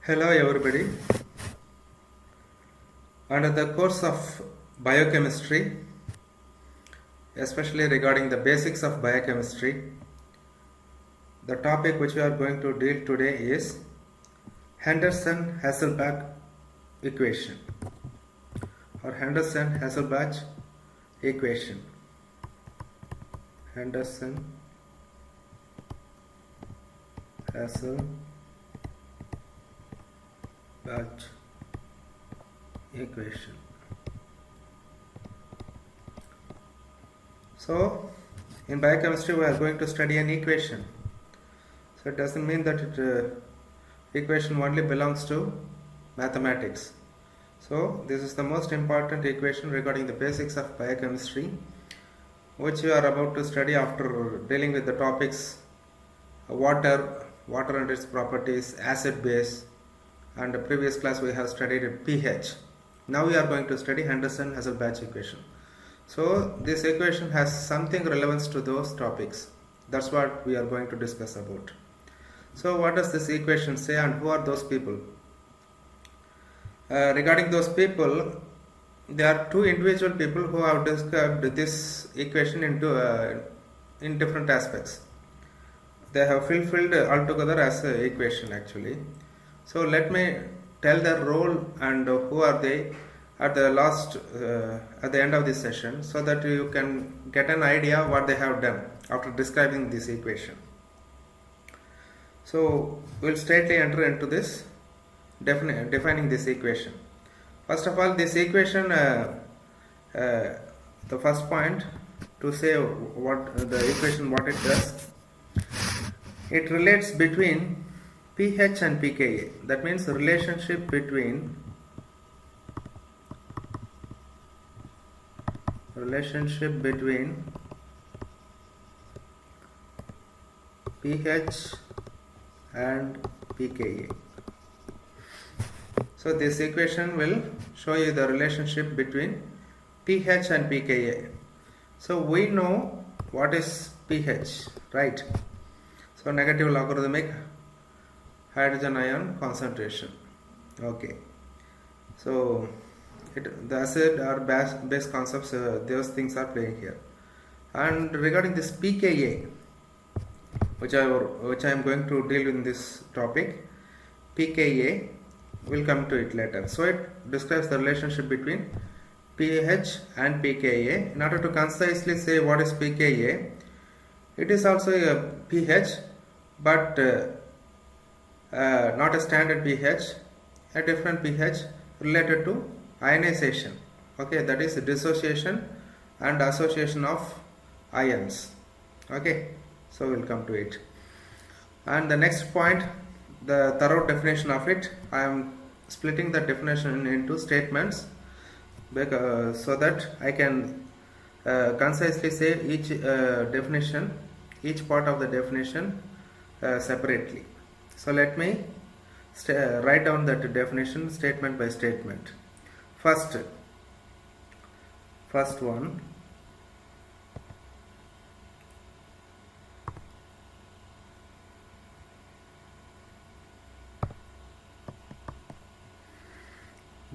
Hello everybody. Under the course of biochemistry, especially regarding the basics of biochemistry, the topic which we are going to deal today is Henderson-Hasselbalch equation or Henderson-Hasselbalch equation. Henderson-Hasselbalch equation. So, in biochemistry, we are going to study an equation. So, it doesn't mean that equation only belongs to mathematics. So, this is the most important equation regarding the basics of biochemistry, which we are about to study after dealing with the topics water and its properties, acid base, and the previous class we have studied pH. Now we are going to study Henderson-Hasselbalch equation. So this equation has something relevance to those topics. That's what we are going to discuss about. So what does this equation say and who are those people? Regarding those people, there are two individual people who have described this equation into in different aspects. They have fulfilled altogether as an equation actually. So let me tell their role and who are they at the end of this session, so that you can get an idea what they have done after describing this equation. So we'll straightly enter into this defining this equation. First of all, this equation, the first point to say what the equation what it does, it relates between pH and pKa. That means the relationship between pH and pKa. So this equation will show you the relationship between pH and pKa. So we know what is pH, right? So negative logarithmic hydrogen ion concentration. Okay. So the acid or base concepts, those things are playing here. And regarding this pKa, which I am going to deal in this topic, pKa, will come to it later. So it describes the relationship between pH and pKa. In order to concisely say what is pKa, it is also a pH, but not a standard pH, a different pH related to ionization. Okay, that is dissociation and association of ions. Okay, so we'll come to it. And the next point, the thorough definition of it, I am splitting the definition into statements so that I can concisely say each definition, each part of the definition separately. So let me write down that definition statement by statement. First one,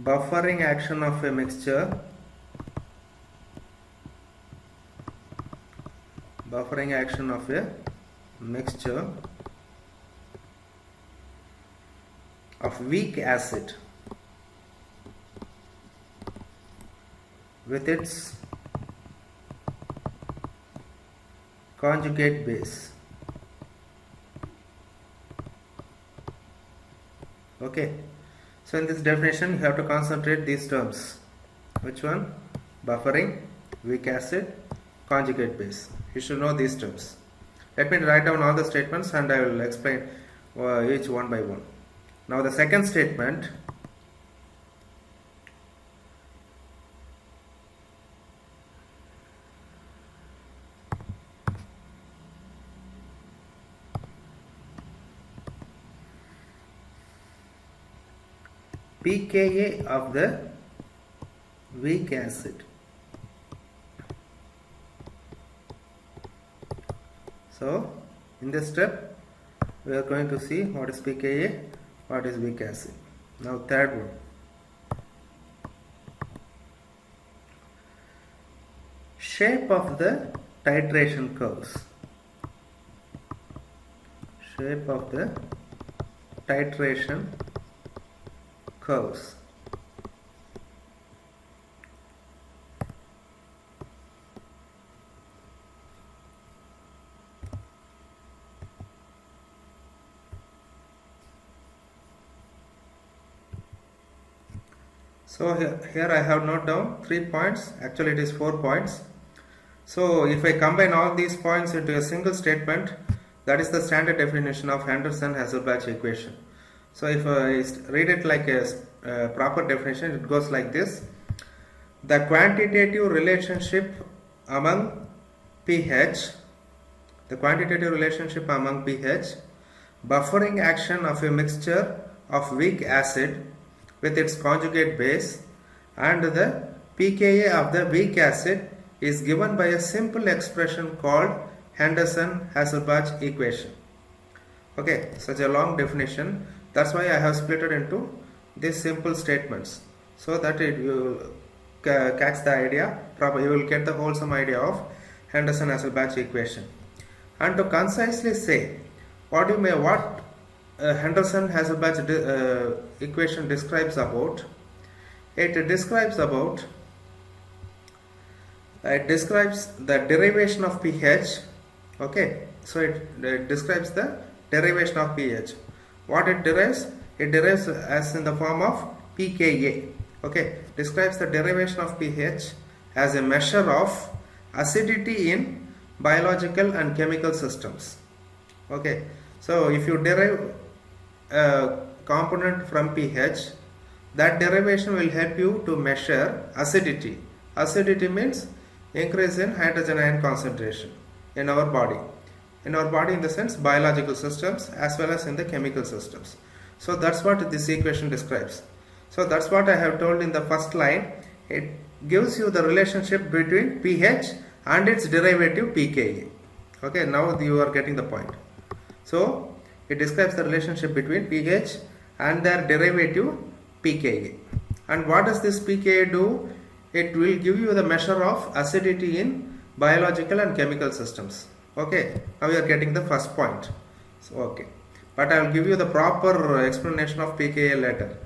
buffering action of a mixture, of weak acid with its conjugate base. Okay, so in this definition you have to concentrate these terms. Which one? Buffering, weak acid, conjugate base. You should know these terms. Let me write down all the statements and I will explain each one by one. Now the second statement, pKa of the weak acid. So in this step we are going to see what is pKa What is weak acid? Now third one. Shape of the titration curves. Shape of the titration curves. So here I have noted down 3 points. Actually it is 4 points. So if I combine all these points into a single statement, that is the standard definition of Henderson-Hasselbalch equation. So if I read it like a proper definition, it goes like this. The quantitative relationship among pH, buffering action of a mixture of weak acid with its conjugate base, and the pKa of the weak acid is given by a simple expression called Henderson-Hasselbalch equation. Okay, such a long definition. That's why I have split it into these simple statements, so that you will catch the idea proper. You will get the wholesome idea of Henderson-Hasselbalch equation. And to concisely say what Henderson-Hasselbalch equation describes about, it describes the derivation of pH. Okay, so it describes the derivation of pH. What it derives? It derives as in the form of pKa. Okay, describes the derivation of pH as a measure of acidity in biological and chemical systems. Okay, so if you derive a component from pH, that derivation will help you to measure acidity. Acidity means increase in hydrogen ion concentration in our body. In our body, in the sense biological systems as well as in the chemical systems. So that's what this equation describes. So that's what I have told in the first line. It gives you the relationship between pH and its derivative pKa. Okay, now you are getting the point. So it describes the relationship between pH and their derivative pKa. And what does this pKa do? It will give you the measure of acidity in biological and chemical systems. Okay, now you are getting the first point. So, okay, but I will give you the proper explanation of pKa later.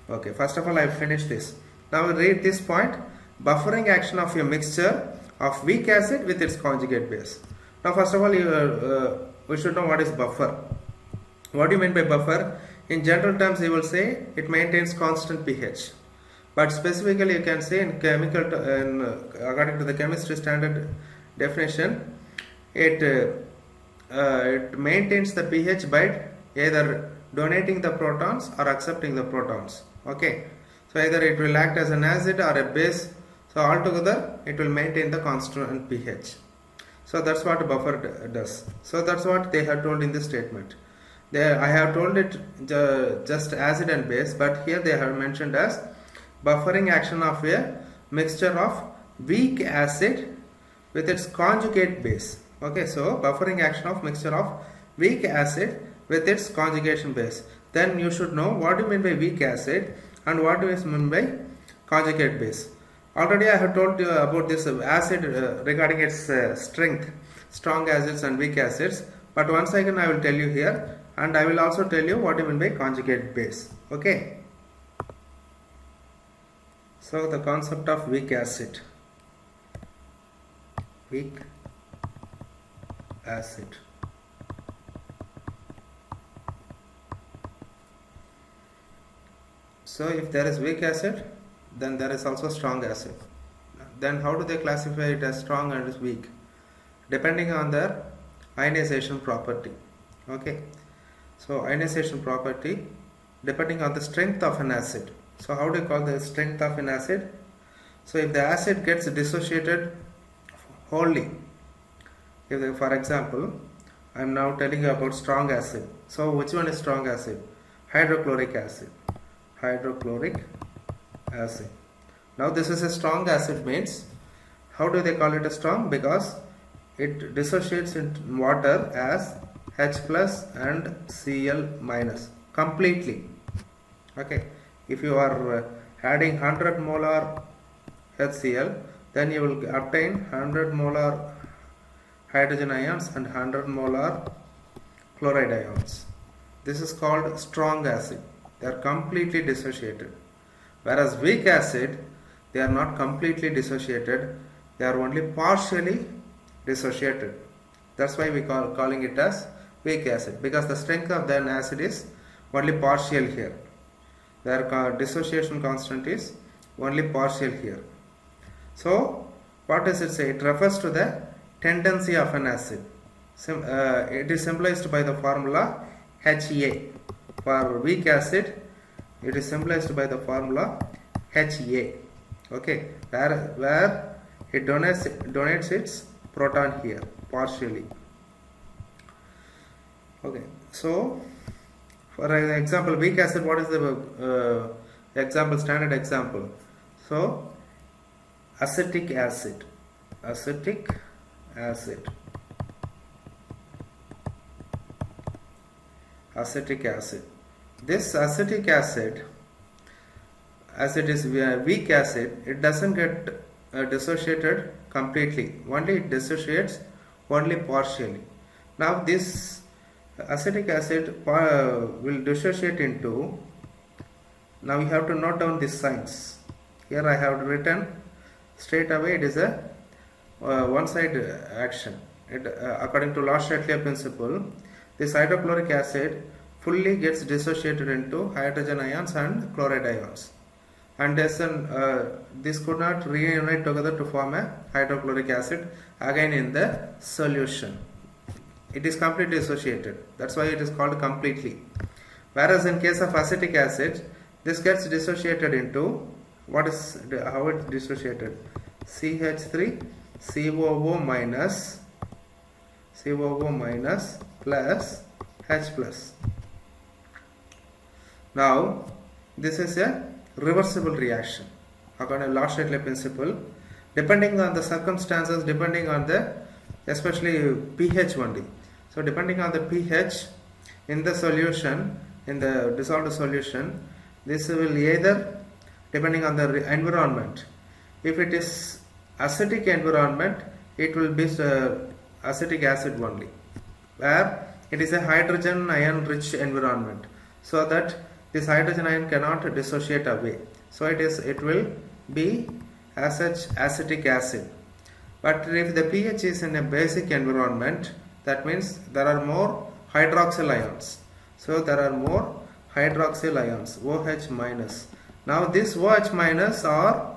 Okay, first of all I will finish this. Now we read this point. Buffering action of a mixture of weak acid with its conjugate base. Now first of all we should know what is buffer. What do you mean by buffer? In general terms you will say it maintains constant pH. But specifically you can say in according to the chemistry standard definition, it maintains the pH by either donating the protons or accepting the protons. Okay, so either it will act as an acid or a base. So altogether it will maintain the constant pH. So that's what a buffer does. So that's what they have told in this statement. I have told it just acid and base, but here they have mentioned as buffering action of a mixture of weak acid with its conjugate base. Okay, so buffering action of mixture of weak acid with its conjugation base. Then you should know what do you mean by weak acid and what do you mean by conjugate base. Already I have told you about this acid regarding its strength, strong acids and weak acids. But once again I will tell you here, and I will also tell you what do you mean by conjugate base. Okay. So the concept of weak acid. Weak acid. So if there is weak acid, then there is also strong acid. Then how do they classify it as strong and weak? Depending on their ionization property. Okay. So ionization property depending on the strength of an acid. So how do you call the strength of an acid? So if the acid gets dissociated wholly, for example, I am now telling you about strong acid. So which one is strong acid? Hydrochloric acid. Hydrochloric acid. Now this is a strong acid means, how do they call it a strong? Because it dissociates in water as H plus and Cl minus. completely. Okay, if you are adding 100 molar HCl, then you will obtain 100 molar hydrogen ions and 100 molar chloride ions. This is called strong acid. They are completely dissociated. Whereas weak acid, they are not completely dissociated. They are only partially dissociated. That's why we calling it as weak acid, because the strength of the acid is only partial here. Their dissociation constant is only partial here. So what does it say? It refers to the tendency of an acid. It is symbolized by the formula HA. For weak acid, it is symbolized by the formula HA. Okay, where it donates its proton here partially. Okay, so for example, weak acid, what is the example, standard example? So acetic acid. This acetic acid, as it is weak acid, it doesn't get dissociated completely. Only it dissociates only partially. Now this acetic acid will dissociate into, now you have to note down these signs. Here I have written straight away, it is a one side action. According to Lorentz-Littler principle, this hydrochloric acid fully gets dissociated into hydrogen ions and chloride ions, and this could not reunite together to form a hydrochloric acid again in the solution. It is completely dissociated. That's why it is called completely. Whereas in case of acetic acid, this gets dissociated into, how it dissociated? CH3 COO minus plus H plus. Now this is a reversible reaction according to Lorentz-Littler principle. Depending on the circumstances, depending on the especially pH only. So depending on the pH in the solution, in the dissolved solution, this will either, depending on the environment, if it is acidic environment, it will be acetic acid only. Where it is a hydrogen ion rich environment, so that this hydrogen ion cannot dissociate away. So it will be as such acetic acid. But if the pH is in a basic environment, that means there are more hydroxyl ions. So there are more hydroxyl ions, OH minus. Now this OH minus are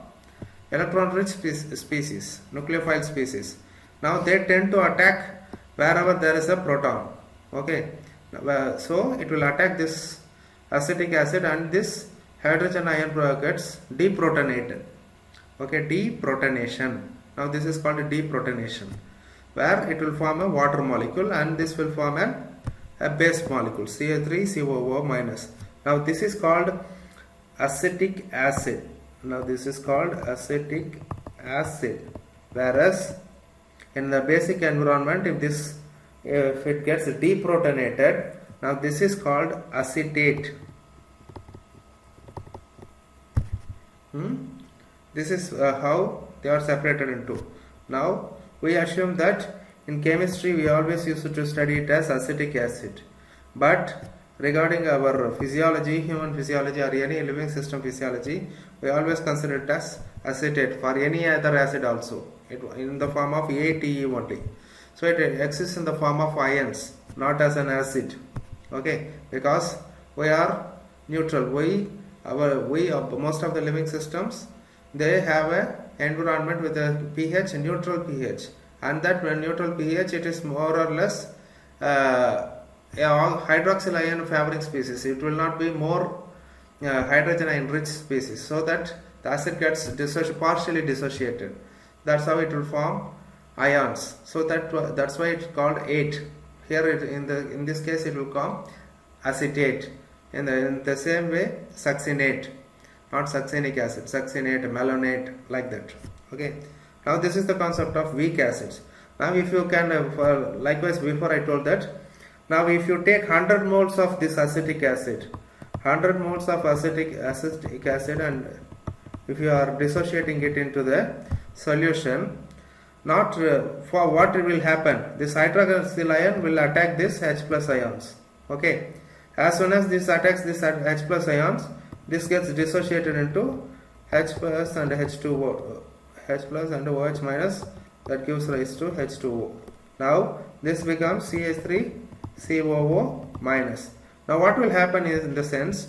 electron rich species, nucleophile species. Now they tend to attack wherever there is a proton. Okay, so it will attack this acetic acid and this hydrogen ion gets deprotonated. Okay, deprotonation. Now this is called deprotonation, where it will form a water molecule and this will form a base molecule, CH3COO minus. Now this is called acetic acid. Whereas in the basic environment, if it gets deprotonated, now this is called acetate. This is how they are separated into. Now we assume that in chemistry we always used to study it as acetic acid, but regarding our physiology, human physiology or any living system physiology, we always consider it as acetate for any other acid also, in the form of ATE only. So it exists in the form of ions, not as an acid. Okay, because we are neutral. Most of the living systems, they have a environment with a pH, neutral pH, and that when neutral pH, it is more or less hydroxyl ion favoring species. It will not be more hydrogen ion rich species, so that the acid gets partially dissociated. That's how it will form ions. So that's why it's called ate. Here in this case it will come acetate. In the same way, succinate, not succinic acid, succinate, malonate, like that. Okay. Now this is the concept of weak acids. Now if you can, likewise before I told that Now if you take 100 moles of this acetic acid, 100 moles of acetic acid, and if you are dissociating it into the solution, not for what will happen, this hydroxyl ion will attack this H plus ions. Okay, as soon as this attacks this H plus ions, this gets dissociated into H plus and H2O, H plus and OH minus, that gives rise to H2O. Now this becomes CH3COO minus. Now what will happen is, in the sense,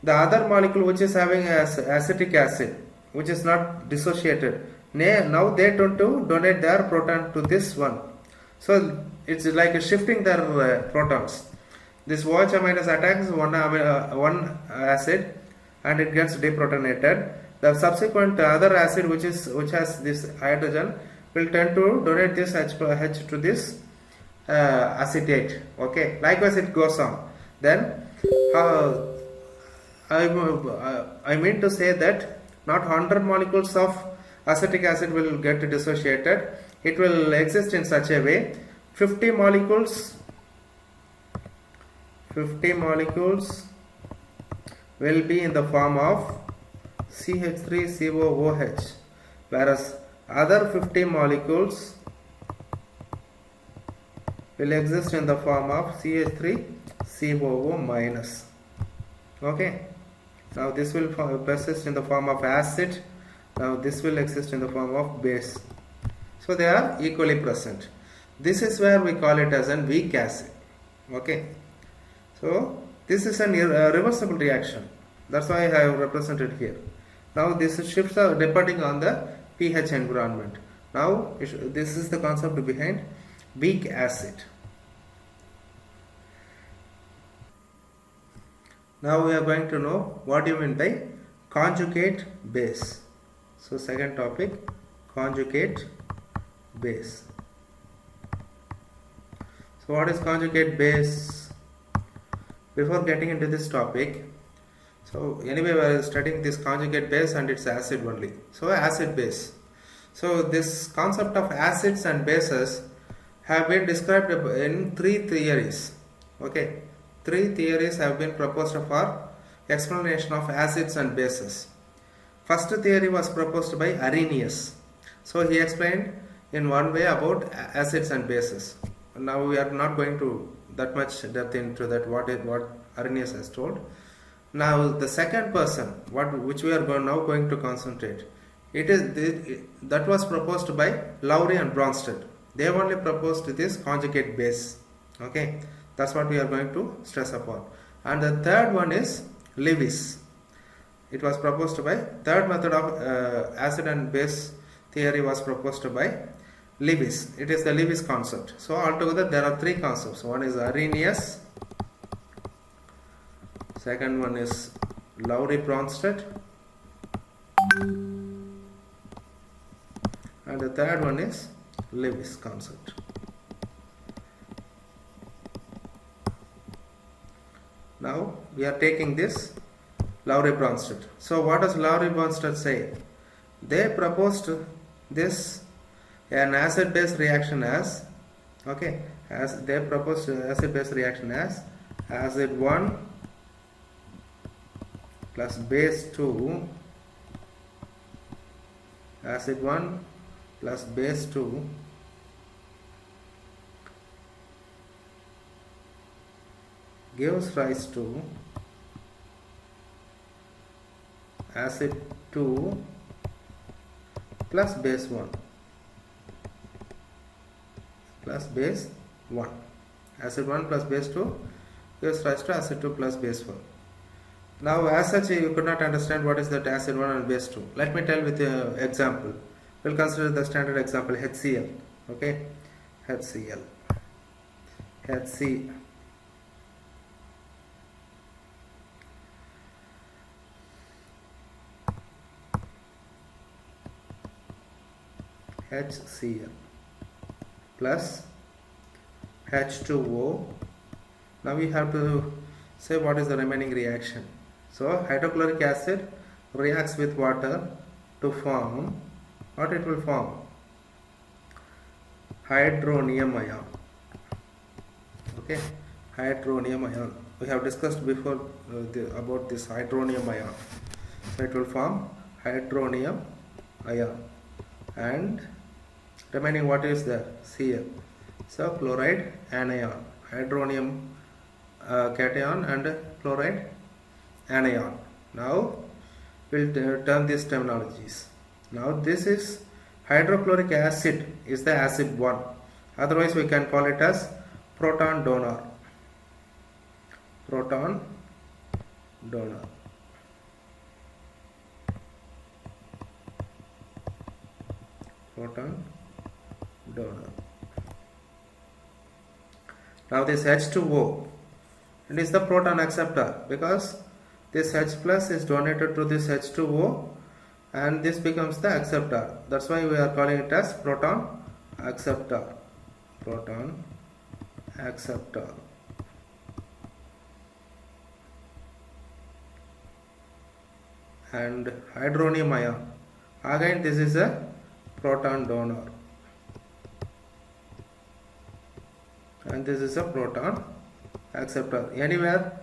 the other molecule which is having acetic acid, which is not dissociated, now they tend to donate their proton to this one. So it's like shifting their protons. This OH minus attacks one acid and it gets deprotonated. The subsequent other acid which has this hydrogen will tend to donate this H to this acetate. Okay, likewise it goes on. Then I mean to say that not 100 molecules of acetic acid will get dissociated. It will exist in such a way 50 molecules will be in the form of CH3COOH, whereas other 50 molecules will exist in the form of CH3COO minus. Okay, now this will persist in the form of acid. Now this will exist in the form of base. So they are equally present. This is where we call it as a weak acid. Okay, so this is an irreversible reaction. That's why I have represented here. Now this shifts depending on the pH environment. Now this is the concept behind weak acid. Now we are going to know what you mean by conjugate base. So second topic, conjugate base. So what is conjugate base? Before getting into this topic, so anyway we are studying this conjugate base and its acid only. So acid base. So this concept of acids and bases have been described in three theories. Okay, three theories have been proposed for explanation of acids and bases. First theory was proposed by Arrhenius. So he explained in one way about acids and bases. Now we are not going to that much depth into that what Arrhenius has told. Now the second person, which we are now going to concentrate, that was proposed by Lowry and Bronsted. They have only proposed this conjugate base. Okay, that's what we are going to stress upon. And the third one is Lewis. It was proposed by third method of acid and base theory was proposed by Lewis. It is the Lewis concept. So altogether there are three concepts. One is Arrhenius, second one is Lowry Bronsted, and the third one is Lewis concept. Now we are taking this Lowry Bronsted. So what does Lowry Bronsted say? They proposed this an acid base reaction as, okay, as they proposed acid base reaction as acid 1 plus base 2, acid 1 plus base 2 gives rise to acid 2 plus base 1 plus base 1. Acid 1 plus base 2 gives rise to acid 2 plus base 1. Now as such you could not understand what is that acid 1 and base 2. Let me tell with an example. We'll consider the standard example HCl. Okay, HCl. HCl plus H2O. Now we have to say what is the remaining reaction. So hydrochloric acid reacts with water to form what it will form? Hydronium ion. Okay, hydronium ion. We have discussed before about this hydronium ion. So it will form hydronium ion, and remaining what is there? Cl. So chloride anion, hydronium cation and chloride anion. Now we'll turn these terminologies. Now this is hydrochloric acid is the acid 1. Otherwise we can call it as proton donor. Proton donor. Proton donor. Now this H2O, it is the proton acceptor, because this H plus is donated to this H2O and this becomes the acceptor. That's why we are calling it as proton acceptor. Proton acceptor. And hydronium ion, again this is a proton donor, and this is a proton acceptor. Anywhere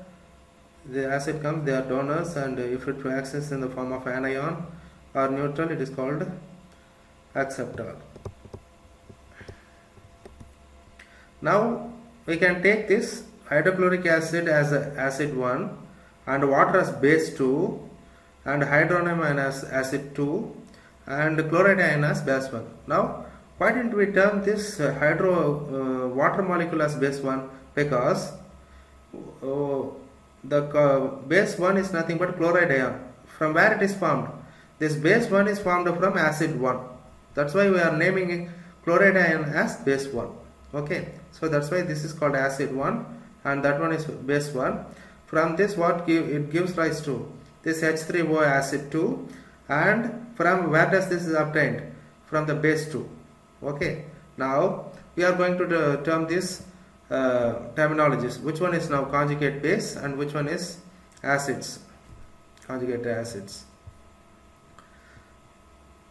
the acid comes, they are donors, and if it acts in the form of anion or neutral, it is called acceptor. Now we can take this hydrochloric acid as acid 1 and water as base 2 and hydronium ion as acid 2 and chloride ion as base 1. Now why didn't we term this water molecule as base 1? Because the base 1 is nothing but chloride ion. From where it is formed? This base 1 is formed from acid 1. That's why we are naming chloride ion as base 1. Okay, so that's why this is called acid 1 and that one is base 1. From this what it gives rise to this H3O acid 2, and from where does this is obtained? From the base 2. Okay, now we are going to term these terminologies. Which one is now conjugate base and which one is acids, conjugated acids.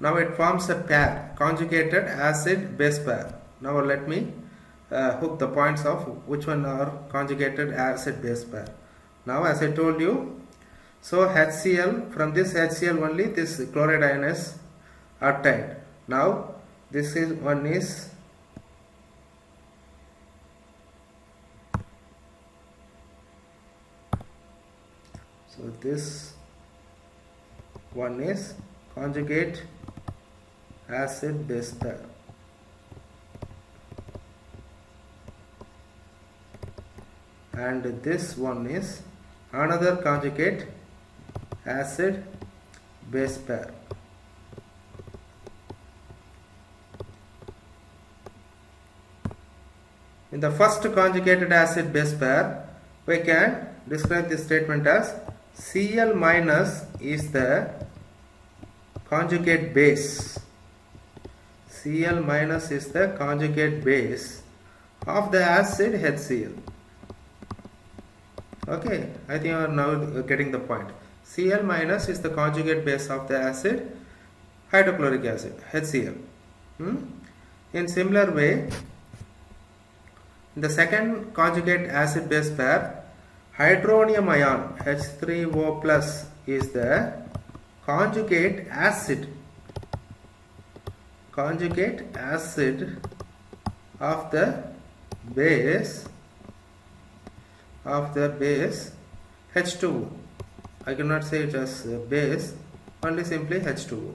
Now it forms a pair, conjugated acid base pair. Now let me hook the points of which one are conjugated acid base pair. Now as I told you, so HCl, from this HCl only this chloride ion is obtained. Now this is one is so this one is conjugate acid base pair. And this one is another conjugate acid base pair. In the first conjugated acid base pair, we can describe this statement as Cl minus is the conjugate base. Cl minus is the conjugate base of the acid HCl. Okay, I think you are now getting the point. Cl minus is the conjugate base of the acid hydrochloric acid, HCl. In similar way, the second conjugate acid base pair, hydronium ion H3O plus is the conjugate acid of the base H2O. I cannot say it as base, only simply H2O.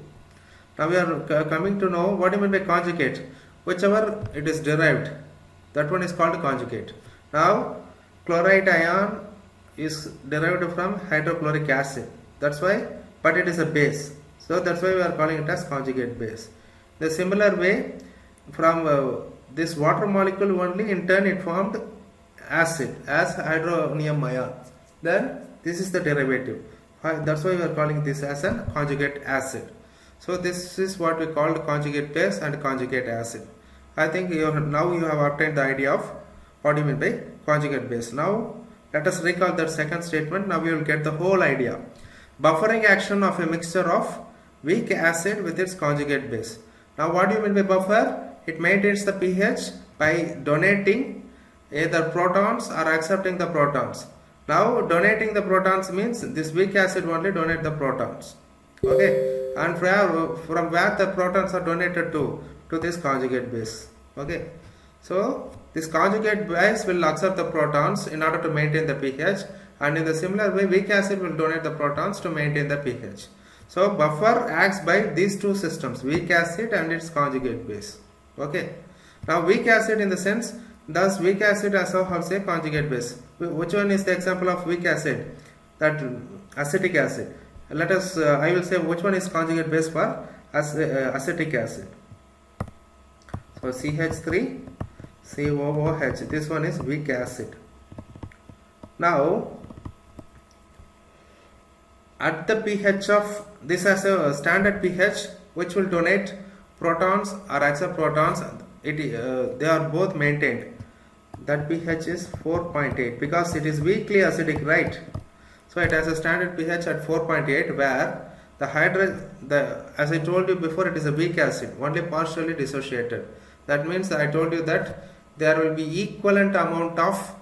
Now we are coming to know what do you mean by conjugate. Whichever it is derived, that one is called conjugate. Now chloride ion is derived from hydrochloric acid. That's why, but it is a base. So that's why we are calling it as conjugate base. The similar way, from this water molecule only, in turn it formed acid as hydronium ion. Then this is the derivative. That's why we are calling this as a conjugate acid. So this is what we call conjugate base and conjugate acid. I think now you have obtained the idea of what do you mean by conjugate base. Now let us recall that second statement. Now we will get the whole idea. Buffering action of a mixture of weak acid with its conjugate base. Now what do you mean by buffer? It maintains the pH by donating either protons or accepting the protons. Now donating the protons means this weak acid only donate the protons. Okay, and from where the protons are donated to this conjugate base. Okay, so this conjugate base will accept the protons in order to maintain the pH, and in the similar way weak acid will donate the protons to maintain the pH. So buffer acts by these two systems, weak acid and its conjugate base. Okay, now weak acid in the sense, thus weak acid as a conjugate base. Which one is the example of weak acid? That acetic acid. Let us, I will say which one is conjugate base for acetic acid. So CH3 COOH, this one is weak acid. Now at the pH of this has a standard pH which will donate protons or accept protons, they are both maintained. That pH is 4.8 because it is weakly acidic, right? So it has a standard pH at 4.8 where as I told you before, it is a weak acid, only partially dissociated. That means I told you that there will be equivalent amount of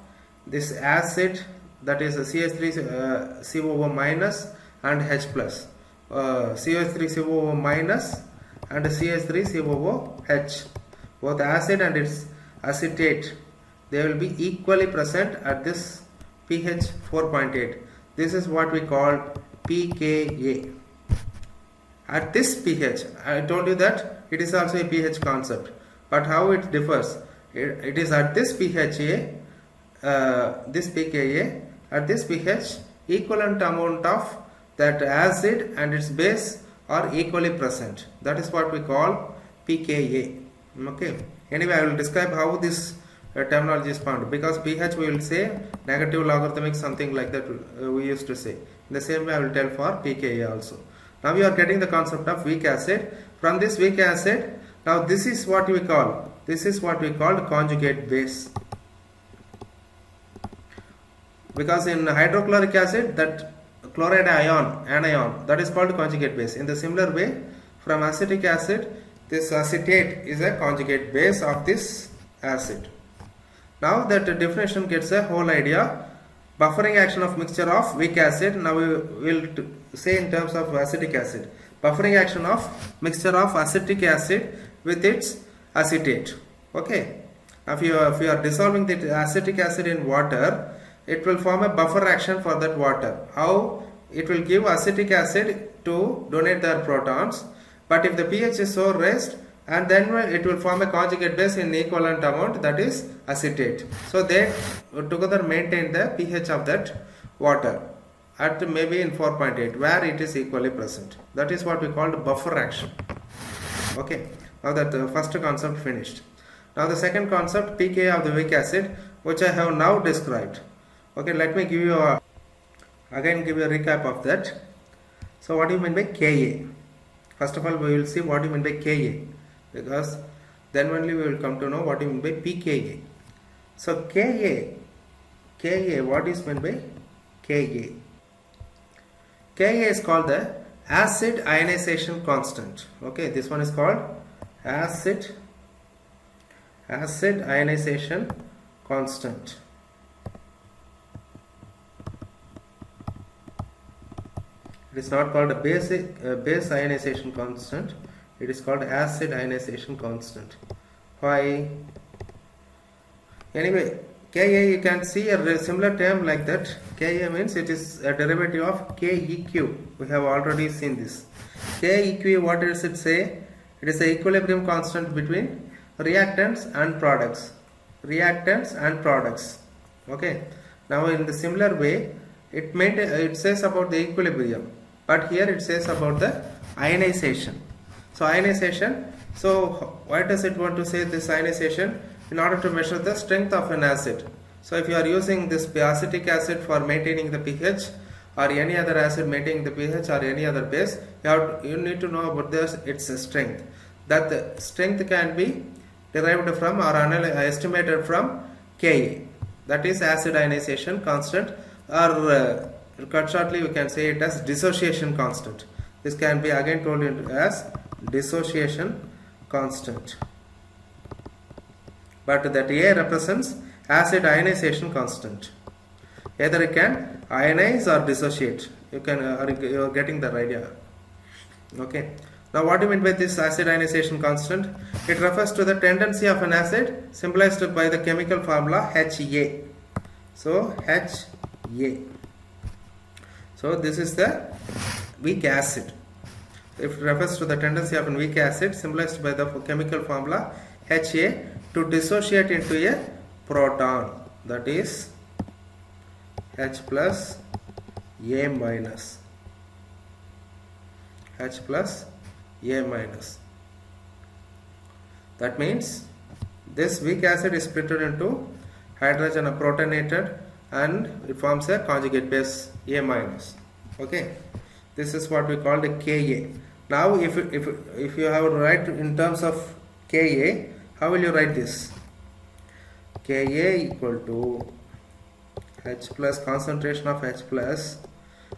this acid, that is CH3COO minus and H plus, CH3COO minus and CH3COOH, both acid and its acetate, they will be equally present at this pH 4.8. This is what we call pKa. At this pH, I told you that it is also a pH concept, but how it differs? It is at this pHa, this pKa, at this pH, equivalent amount of that acid and its base are equally present. That is what we call pKa. Okay. Anyway, I will describe how this terminology is found, because pH we will say negative logarithmic, something like that we used to say. In the same way I will tell for pKa also. Now you are getting the concept of weak acid. From this weak acid, now this is what we call conjugate base. Because in hydrochloric acid, that chloride anion, that is called conjugate base. In the similar way, from acetic acid, this acetate is a conjugate base of this acid. Now that definition gets a whole idea. Buffering action of mixture of weak acid. Now we will say in terms of acetic acid. Buffering action of mixture of acetic acid with its acetate. Okay. If you are dissolving the acetic acid in water, it will form a buffer action for that water. How? It will give acetic acid to donate their protons, but if the pH is so raised, and then it will form a conjugate base in equivalent amount, that is acetate. So they together maintain the pH of that water at maybe in 4.8 where it is equally present. That is what we call buffer action. Okay. Now that first concept finished. Now the second concept, pKa of the weak acid, which I have now described. Okay, let me give you a recap of that. So what do you mean by Ka? First of all, we will see what you mean by Ka, because then only we will come to know what you mean by pKa. So Ka, what is meant by Ka? Ka is called the acid ionization constant. Okay, this one is called acid ionization constant. It is not called a base ionization constant. It is called acid ionization constant. Why? Anyway, Ka, you can see a similar term like that. Ka means it is a derivative of Keq. We have already seen this. Keq, what does it say? It is the equilibrium constant between reactants and products. Okay. Now in the similar way, it says about the equilibrium, but here it says about the ionization. So ionization, so why does it want to say this ionization? In order to measure the strength of an acid. So if you are using this acetic acid for maintaining the pH, or any other acid maintaining the pH, or any other base, you need to know about its strength. That the strength can be derived from or estimated from Ka. That is acid ionization constant, or cut shortly we can say it as dissociation constant. This can be again told as dissociation constant. But that A represents acid ionization constant. Either it can ionize or dissociate. You are getting the idea. Okay. Now what do you mean by this acid ionization constant? It refers to the tendency of an acid symbolized by the chemical formula Ha. So Ha. So this is the weak acid. It refers to the tendency of a weak acid symbolized by the chemical formula Ha to dissociate into a proton, that is H plus A minus. H plus A minus. That means this weak acid is split into hydrogen protonated and it forms a conjugate base A minus. Okay, this is what we call the Ka. Now if you have to write in terms of Ka, how will you write this? Ka equal to H plus concentration of H plus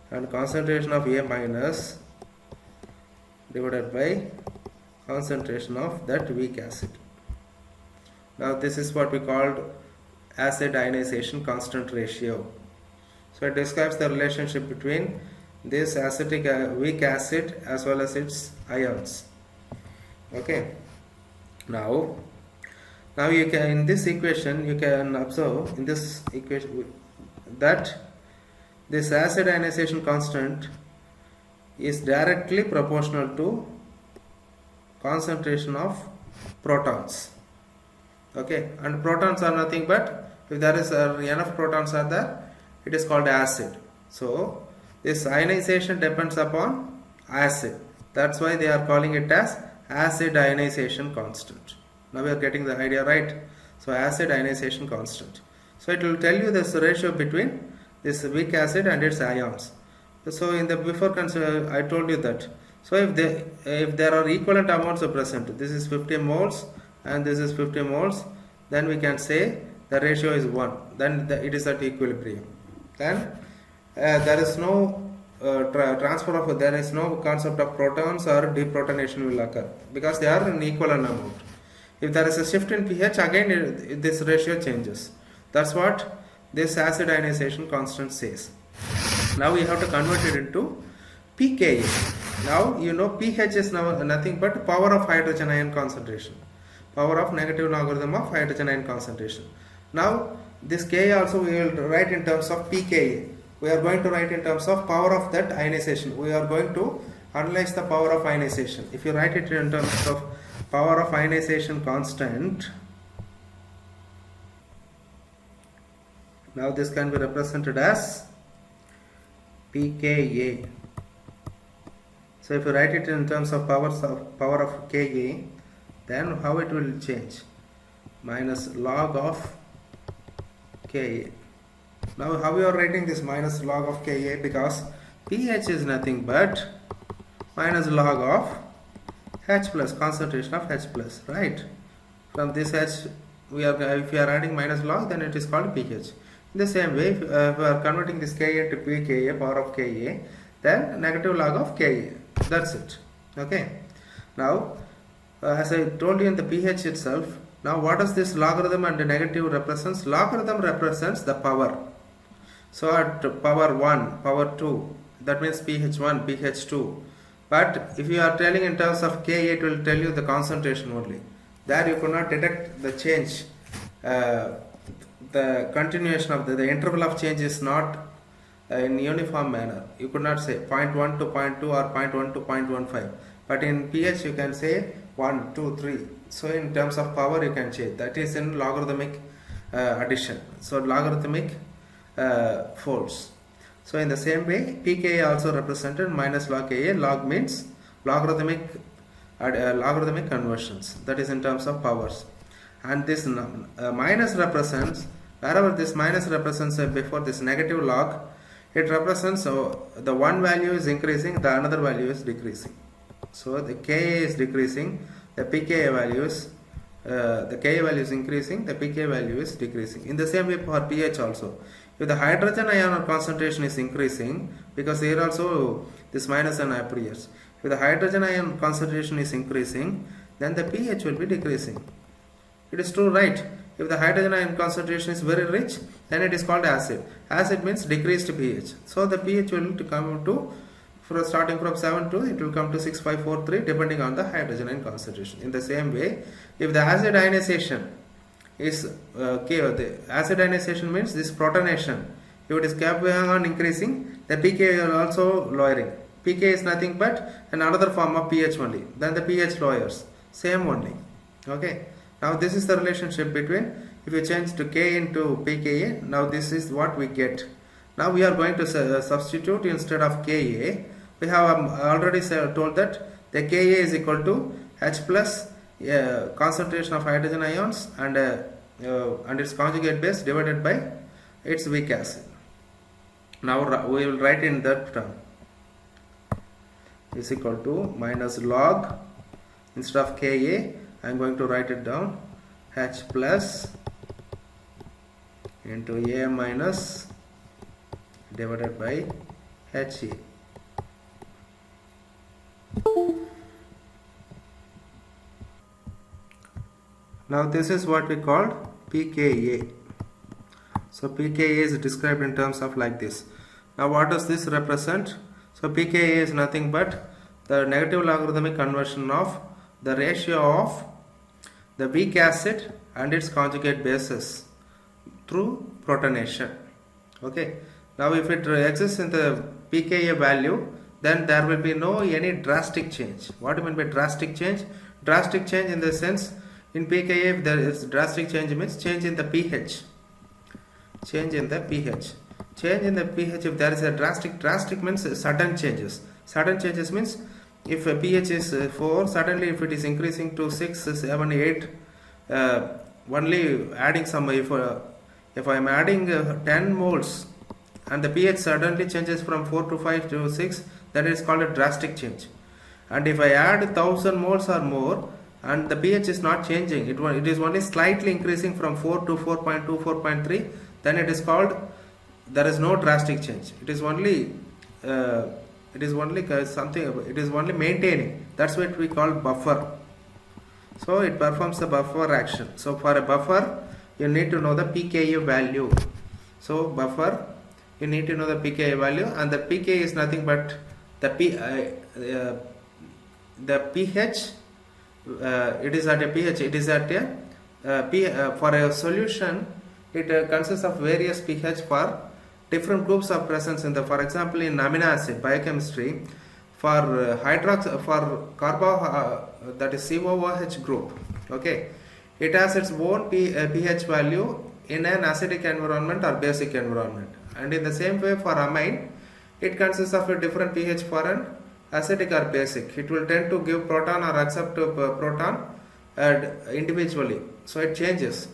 and concentration of A minus divided by concentration of that weak acid. Now this is what we called acid ionization constant ratio. So it describes the relationship between this weak acid as well as its ions. Okay. Now you can, in this equation you can observe in this equation that this acid ionization constant is directly proportional to concentration of protons. Okay, and protons are nothing but, if there is enough protons are there, it is called acid. So this ionization depends upon acid. That's why they are calling it as acid ionization constant. Now we are getting the idea, right? So acid ionization constant. So it will tell you this ratio between this weak acid and its ions. So in the before I told you that. So if there are equivalent amounts are present, this is 50 moles and this is 50 moles, then we can say the ratio is 1. Then it is at equilibrium. Then there is no transfer of, there is no concept of protons or deprotonation will occur because they are in equivalent amount. If there is a shift in pH, again this ratio changes. That's what this acid ionization constant says. Now we have to convert it into pKa. Now you know pH is now nothing but power of hydrogen ion concentration. Power of negative logarithm of hydrogen ion concentration. Now this Ka also we will write in terms of pKa. We are going to write in terms of power of that ionization. We are going to analyze the power of ionization. If you write it in terms of power of ionization constant, now this can be represented as pKa. So if you write it in terms of power of Ka, then how it will change? Minus log of Ka. Now how you are writing this minus log of Ka? Because pH is nothing but minus log of H plus, concentration of H plus, right? From this H, if we are adding minus log, then it is called pH. In the same way, if we are converting this Ka to pKa, power of Ka, then negative log of Ka. That's it. Okay. Now, as I told you in the pH itself, now what does this logarithm and the negative represents? Logarithm represents the power. So at power 1, power 2, that means pH 1, pH 2. But if you are telling in terms of Ka, it will tell you the concentration only. There you could not detect the change. The continuation of the interval of change is not in uniform manner. You could not say 0.1 to 0.2 or 0.1 to 0.15. But in pH you can say 1, 2, 3. So in terms of power you can change. That is in logarithmic addition. So logarithmic folds. So in the same way, pKa also represented minus log Ka. Log means logarithmic conversions. That is in terms of powers. And this minus represents, wherever this minus represents before this negative log, it represents the one value is increasing, the another value is decreasing. So the Ka is decreasing, the pKa value is the Ka value is increasing, the pK value is decreasing. In the same way for pH also. If the hydrogen ion concentration is increasing, because here also this minus sign appears. If the hydrogen ion concentration is increasing, then the pH will be decreasing. It is true, right? If the hydrogen ion concentration is very rich, then it is called acid. Acid means decreased pH. So the pH will come to, starting from 7 to, it will come to 6.543 depending on the hydrogen ion concentration. In the same way, if the acid ionization is the acid ionization means this protonation, if it is kept on increasing, the pK will also lowering. pK is nothing but another form of pH only. Then the pH lowers. Same only. Okay. Now this is the relationship between, if you change to K into pKa, now this is what we get. Now we are going to substitute instead of Ka. We have already told that the Ka is equal to H plus concentration of hydrogen ions and its conjugate base divided by its weak acid. Now we will write in that term is equal to minus log, instead of Ka I am going to write it down, H plus into A minus divided by He. Now this is what we call pKa. So pKa is described in terms of like this. Now what does this represent? So pKa is nothing but the negative logarithmic conversion of the ratio of the weak acid and its conjugate bases through protonation. Okay. Now if it exists in the pKa value, then there will be no any drastic change. What do you mean by drastic change? Drastic change in the sense, in pKa if there is drastic change means change in the pH. Change in the pH. Change in the pH, if there is a drastic means sudden changes. Sudden changes means if a pH is 4, suddenly if it is increasing to 6, 7, 8, only adding some, if I am adding 10 moles and the pH suddenly changes from 4 to 5 to 6, that is called a drastic change. And if I add 1000 moles or more and the pH is not changing, it is only slightly increasing from 4 to 4.2, 4.3, then it is called, there is no drastic change. It is only something, it is only maintaining. That's what we call buffer. So it performs the buffer action. So for a buffer, you need to know the pKa value. So buffer, you need to know the pKa value, and the pK is nothing but the pH. It is at a pH. It is at a for a solution. It consists of various pH for different groups of presence in the, for example, in amino acid biochemistry, for that is COOH group. Okay, it has its own pH value in an acidic environment or basic environment, and in the same way for amine, it consists of a different pH for an acidic or basic. It will tend to give proton or accept proton individually, so it changes.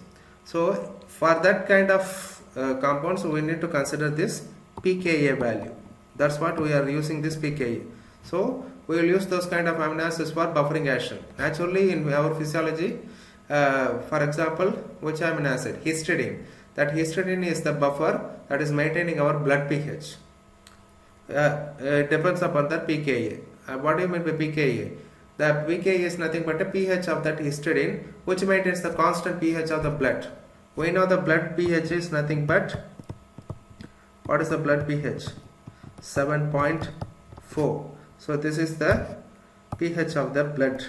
So for that kind of compounds, we need to consider this pKa value. That's what we are using, this pKa. So we will use those kind of amino acids for buffering action. Naturally, in our physiology, for example, which amino acid? Histidine. That histidine is the buffer that is maintaining our blood pH. It depends upon the pKa. What do you mean by pKa? The pKa is nothing but a pH of that histidine, which maintains the constant pH of the blood. We know the blood pH is nothing but, what is the blood pH? 7.4. So this is the pH of the blood.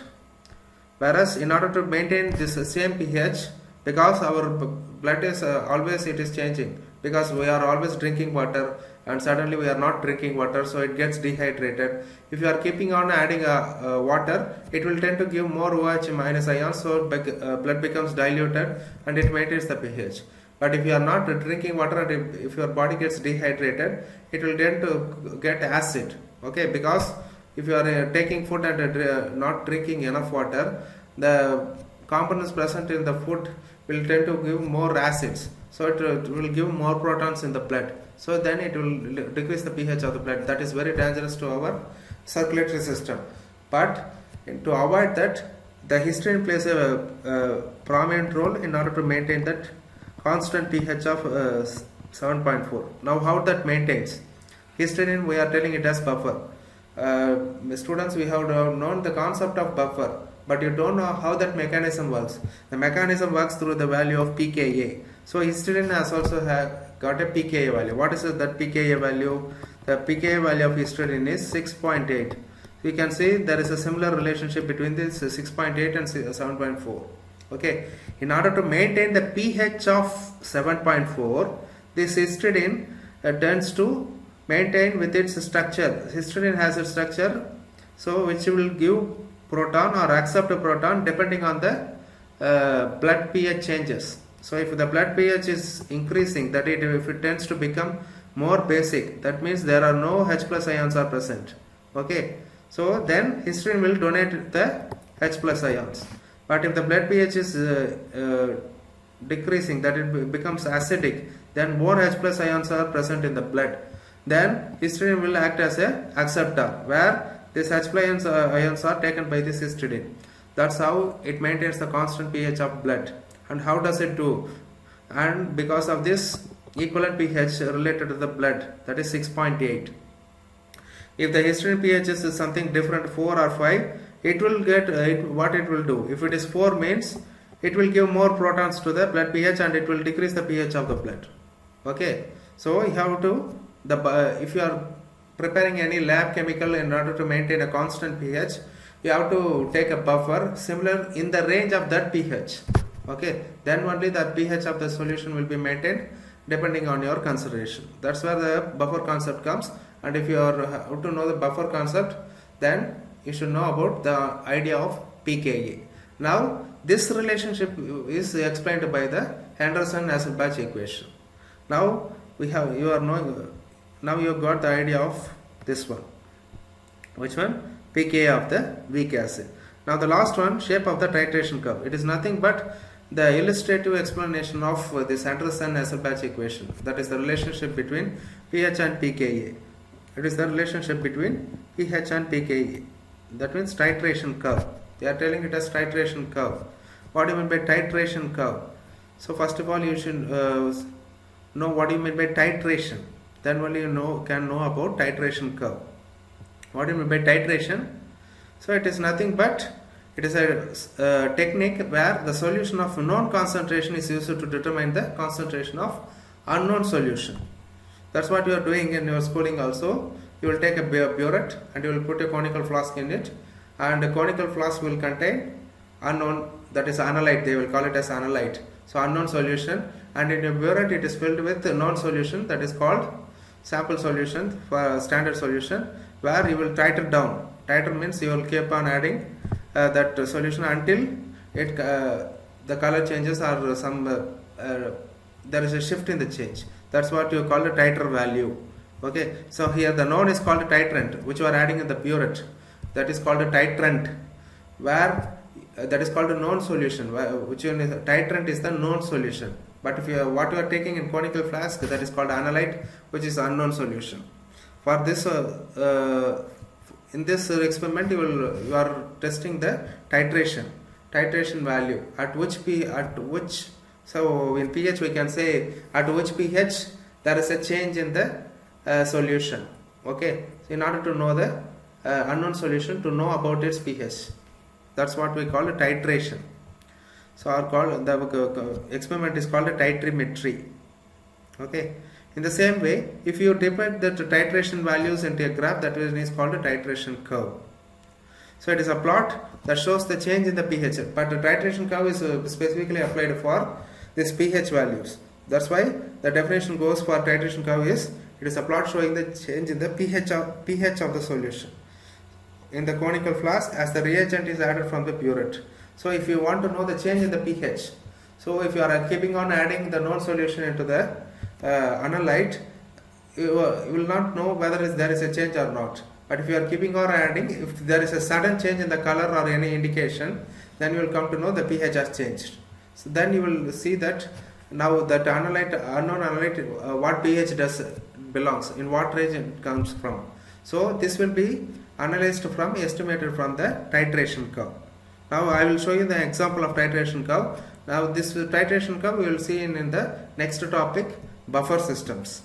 Whereas in order to maintain this same pH, because our blood is always it is changing, because we are always drinking water and suddenly we are not drinking water, so it gets dehydrated. If you are keeping on adding water, it will tend to give more OH minus ions, so blood becomes diluted and it maintains the pH. But if you are not drinking water and if your body gets dehydrated, it will tend to get acid. Okay, because if you are taking food and not drinking enough water, the components present in the food will tend to give more acids, so it will give more protons in the blood, so then it will decrease the pH of the blood. That is very dangerous to our circulatory system. But to avoid that, the histidine plays a prominent role in order to maintain that constant pH of 7.4. Now how that maintains? Histidine, we are telling it as buffer. Students, we have known the concept of buffer. but you don't know how that mechanism works. The mechanism works through the value of pKa. So histidine has also got a pKa value. What is that pKa value? The pKa value of histidine is 6.8. So you can see there is a similar relationship between this 6.8 and 7.4. Okay, in order to maintain the pH of 7.4, this histidine tends to maintain with its structure. Histidine has a structure, so which will give proton or accept a proton depending on the blood pH changes. So if the blood pH is increasing, that if it tends to become more basic, that means there are no H plus ions are present. Okay, so then histidine will donate the H plus ions. But if the blood pH is decreasing, that it becomes acidic, then more H plus ions are present in the blood. Then histidine will act as a acceptor, where these H plus ions are taken by this histidine. That's how it maintains the constant pH of blood. And how does it do? And because of this equivalent pH related to the blood, that is 6.8. If the histidine pH is something different, 4 or 5, it will get what it will do. If it is 4 means it will give more protons to the blood pH and it will decrease the pH of the blood. Okay, so you have to if you are preparing any lab chemical in order to maintain a constant pH, you have to take a buffer similar in the range of that pH. Okay, then only the pH of the solution will be maintained depending on your consideration. That's where the buffer concept comes. And if you are how to know the buffer concept, then you should know about the idea of pKa. Now this relationship is explained by the Henderson-Hasselbalch equation. Now we have now you got the idea of this one. Which one? pKa of the weak acid. Now the last one, shape of the titration curve. It is nothing but the illustrative explanation of this Henderson-Hasselbalch equation. That is the relationship between pH and pKa. It is the relationship between pH and pKa. That means titration curve. They are telling it as titration curve. What do you mean by titration curve? So first of all, you should know what do you mean by titration. Then only you can know about titration curve. What do you mean by titration? So it is nothing but it is a technique where the solution of known concentration is used to determine the concentration of unknown solution. That's what you are doing in your schooling also. You will take a burette and you will put a conical flask in it, and the conical flask will contain unknown, that is analyte, they will call it as analyte. So unknown solution, and in your burette it is filled with known solution, that is called sample solution for standard solution, where you will titrate down. Titrate means you will keep on adding that solution until it the color changes or some there is a shift in the change. That's what you call the titer value. Okay, so here the known is called a titrant, which you are adding in the burette. That is called a titrant, where that is called a known solution, which titrant is the known solution. But if what you are taking in conical flask, that is called analyte, which is unknown solution. For this in this experiment you are testing the titration value at which so in pH we can say at which pH there is a change in the solution. Okay, so in order to know the unknown solution, to know about its pH, that's what we call a titration. So the experiment is called a titrimetry. Okay, in the same way, if you depict the titration values into a graph, that is called a titration curve. So it is a plot that shows the change in the pH, but the titration curve is specifically applied for these pH values. That's why the definition goes for titration curve is it is a plot showing the change in the pH of the solution in the conical flask as the reagent is added from the burette. So if you want to know the change in the pH, so if you are keeping on adding the known solution into the analyte, you will not know whether there is a change or not. But if you are keeping on adding, if there is a sudden change in the color or any indication, then you will come to know the pH has changed. So then you will see that now that analyte, unknown analyte, what pH belongs, in what range it comes from. So this will be analyzed from, estimated from the titration curve. Now I will show you the example of titration curve. Now this titration curve we will see in the next topic, buffer systems.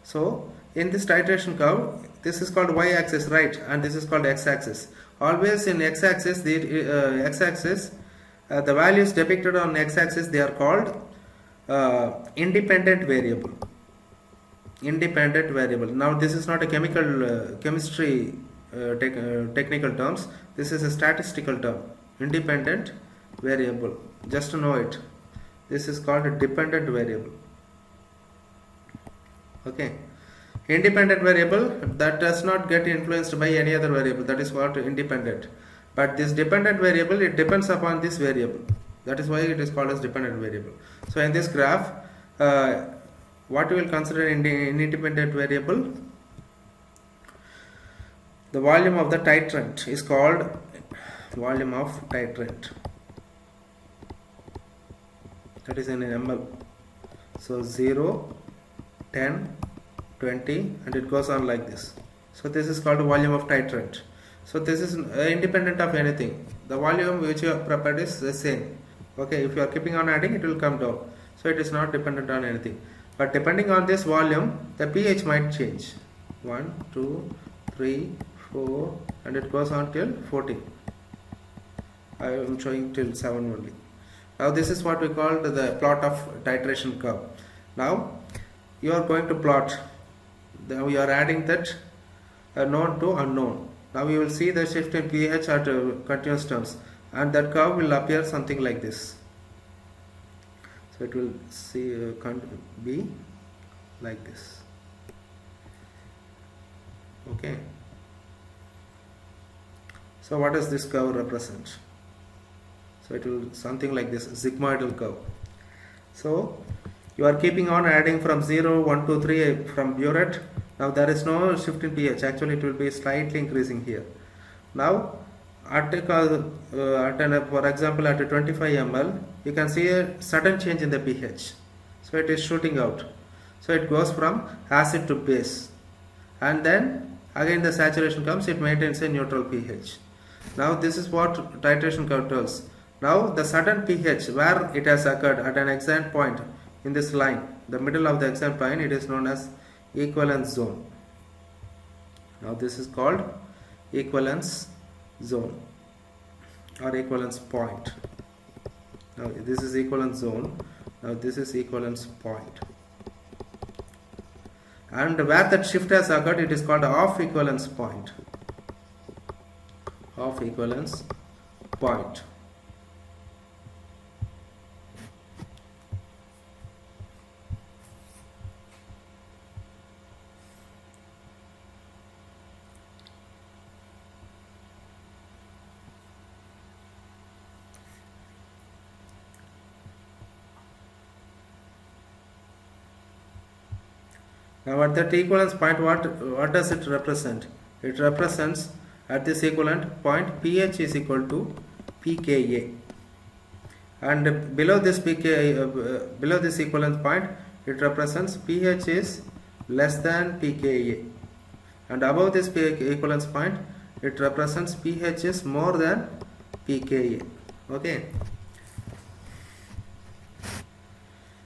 So in this titration curve, this is called y-axis, right? And this is called x-axis. Always in x-axis, the values depicted on x-axis, they are called independent variable. Independent variable. Now this is not a chemistry technical terms. This is a statistical term. Independent variable. Just to know it. This is called a dependent variable. Okay. Independent variable that does not get influenced by any other variable. That is called independent. But this dependent variable, it depends upon this variable. That is why it is called as dependent variable. So in this graph, what we will consider in independent variable, the volume of the titrant is called volume of titrant. That is in ml. So 0, 10, 20, and it goes on like this. So this is called volume of titrant. So this is independent of anything. The volume which you have prepared is the same. Okay, if you are keeping on adding, it will come down. So it is not dependent on anything. But depending on this volume, the pH might change. 1, 2, 3, 4, and it goes on till 14. I am showing till 7 only. Now this is what we call the plot of titration curve. Now you are going to plot. Now you are adding that known to unknown. Now you will see the shift in pH at continuous terms, and that curve will appear something like this. So it will be like this. Okay. So what does this curve represent? So it will something like this, sigmoidal curve. So you are keeping on adding from 0, 1, 2, 3 from burette. Now there is no shift in pH. Actually it will be slightly increasing here. Now for example at 25 ml, you can see a sudden change in the pH. So it is shooting out. So it goes from acid to base, and then again the saturation comes, it maintains a neutral pH. Now this is what titration curve tells. Now the sudden pH where it has occurred at an exant point in this line, the middle of the exant point, it is known as equivalence zone. Now this is called equivalence zone or equivalence point. Now this is equivalence zone. Now this is equivalence point. And where that shift has occurred, it is called off equivalence point. Off equivalence point. Now at that equivalence point, what does it represent? It represents at this equivalent point pH is equal to pKa, and below this below this equivalence point, it represents pH is less than pKa, and above this equivalence point, it represents pH is more than pKa. Okay.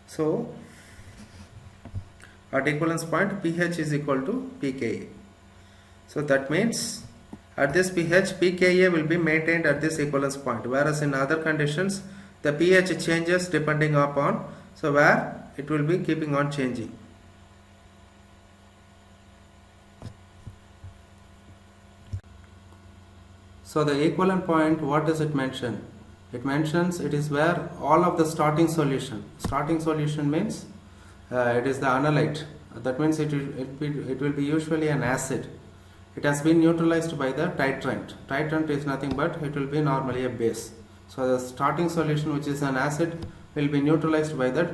So at equivalence point, pH is equal to pKa. So that means at this pH, pKa will be maintained at this equivalence point, whereas in other conditions the pH changes depending upon, so where it will be keeping on changing. So the equivalent point, what does it mention? It mentions it is where all of the starting solution means it is the analyte. That means it will be usually an acid. It has been neutralized by the titrant. Titrant is nothing but it will be normally a base. So the starting solution, which is an acid, will be neutralized by that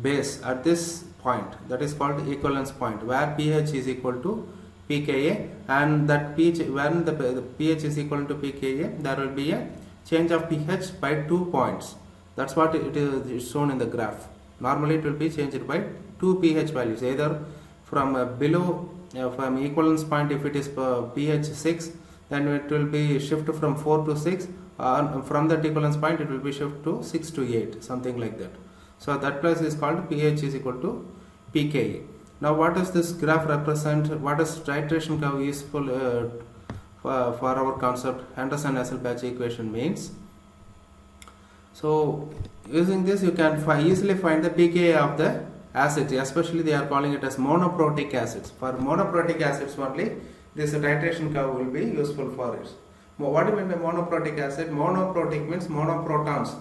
base at this point. That is called equivalence point, where pH is equal to pKa, and that pH, when the pH is equal to pKa, there will be a change of pH by 2 points. That's what it is shown in the graph. Normally it will be changed by 2 pH values, either from below from equivalence point. If it is pH 6, then it will be shift from 4 to 6, from that equivalence point it will be shift to 6 to 8, something like that. So that place is called pH is equal to pKa. Now what does this graph represent? What is titration curve useful for our concept? Henderson-Hasselbalch equation means. So using this you can easily find the pKa of the acids, especially they are calling it as monoprotic acids. For monoprotic acids only this titration curve will be useful for it. What do you mean by monoprotic acid? Monoprotic means monoprotons.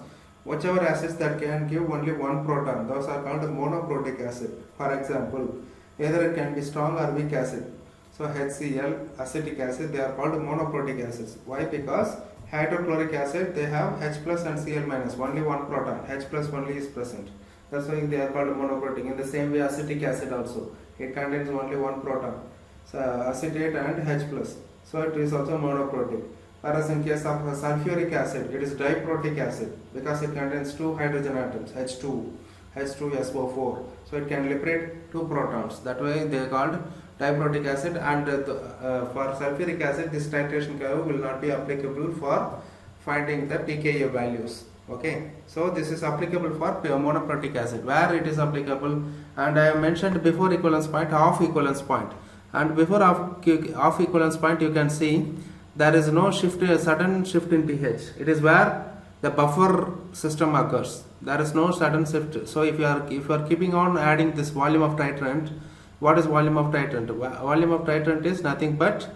Whichever acids that can give only one proton, those are called monoprotic acid. For example, either it can be strong or weak acid. So HCl, acetic acid, they are called monoprotic acids. Why? Because hydrochloric acid, they have H plus and Cl minus, only one proton. H plus only is present. That's why they are called monoprotic. In the same way, acetic acid also, it contains only one proton. So acetate and H plus. So it is also monoprotic. Whereas in case of sulfuric acid, it is diprotic acid because it contains two hydrogen atoms, H2SO4. So it can liberate two protons. That way they are called diprotic acid. And for sulfuric acid, this titration curve will not be applicable for finding the pKa values. Okay, so this is applicable for monoprotic acid. Where it is applicable, and I have mentioned before equivalence point, off equivalence point. And before off equivalence point, you can see there is no shift, a sudden shift in pH. It is where the buffer system occurs. There is no sudden shift. So if you are keeping on adding this volume of titrant, what is volume of titrant? Volume of titrant is nothing but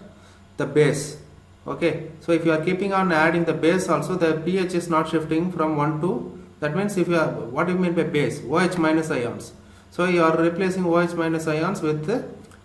the base. Okay, so if you are keeping on adding the base also, the pH is not shifting from 1 to, that means if you are, what do you mean by base? OH minus ions. So you are replacing OH minus ions with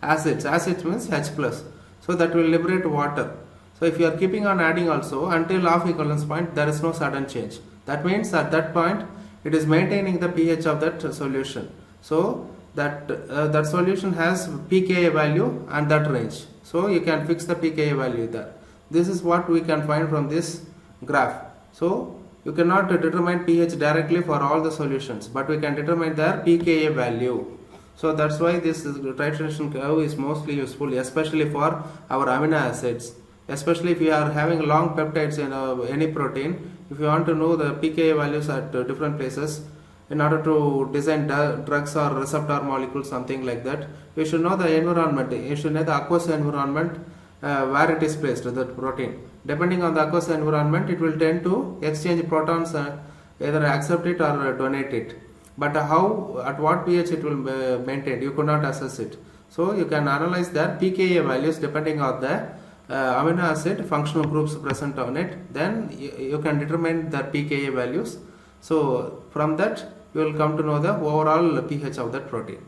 acids. Acids means H plus. So that will liberate water. So if you are keeping on adding also until off equivalence point, there is no sudden change. That means at that point it is maintaining the pH of that solution. So that solution has pKa value and that range. So you can fix the pKa value there. This is what we can find from this graph. So you cannot determine pH directly for all the solutions, but we can determine their pKa value. So that's why this titration curve is mostly useful, especially for our amino acids. Especially if you are having long peptides in any protein, if you want to know the pKa values at different places in order to design drugs or receptor molecules, something like that, you should know the environment. You should know the aqueous environment where it is placed, that protein. Depending on the aqueous environment, it will tend to exchange protons, either accept it or donate it. But how, at what pH it will maintain, you could not assess it. So you can analyze their pKa values depending on the amino acid functional groups present on it. Then you can determine the pKa values. So from that you will come to know the overall pH of that protein.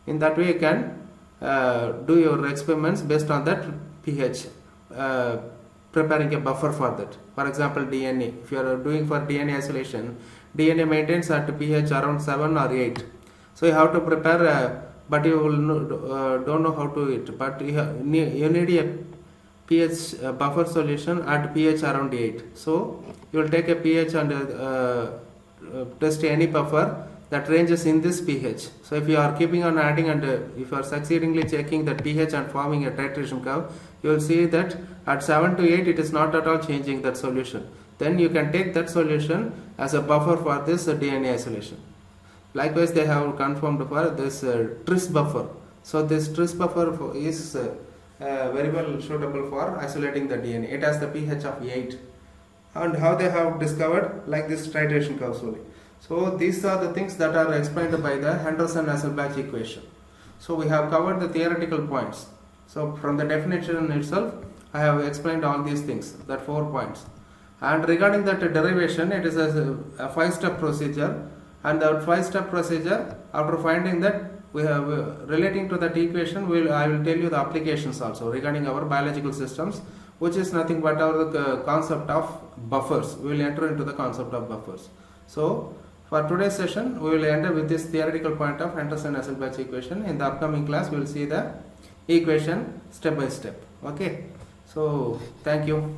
In that way you can do your experiments based on that pH, preparing a buffer for that. For example, DNA. If you are doing for DNA isolation, DNA maintains at pH around 7 or 8. So you have to prepare, but you will don't know how to it. But you need a pH buffer solution at pH around 8. So you will take a pH and test any buffer that ranges in this pH. So if you are keeping on adding and if you are succeedingly checking that pH and forming a titration curve, you will see that at 7 to 8 it is not at all changing that solution. Then you can take that solution as a buffer for this DNA isolation. Likewise, they have confirmed for this tris buffer. So this tris buffer is very well suitable for isolating the DNA. It has the pH of 8. And how they have discovered, like this titration curve slowly. So these are the things that are explained by the Henderson-Hasselbalch equation. So we have covered the theoretical points. So from the definition itself, I have explained all these things, that 4 points. And regarding that derivation, it is a 5-step procedure. And that 5-step procedure, after finding that, we have relating to that equation, I will tell you the applications also regarding our biological systems, which is nothing but our concept of buffers. We will enter into the concept of buffers. So for today's session, we will enter with this theoretical point of Henderson-Hasselbalch equation. In the upcoming class, we will see the equation step by step. Okay. So thank you.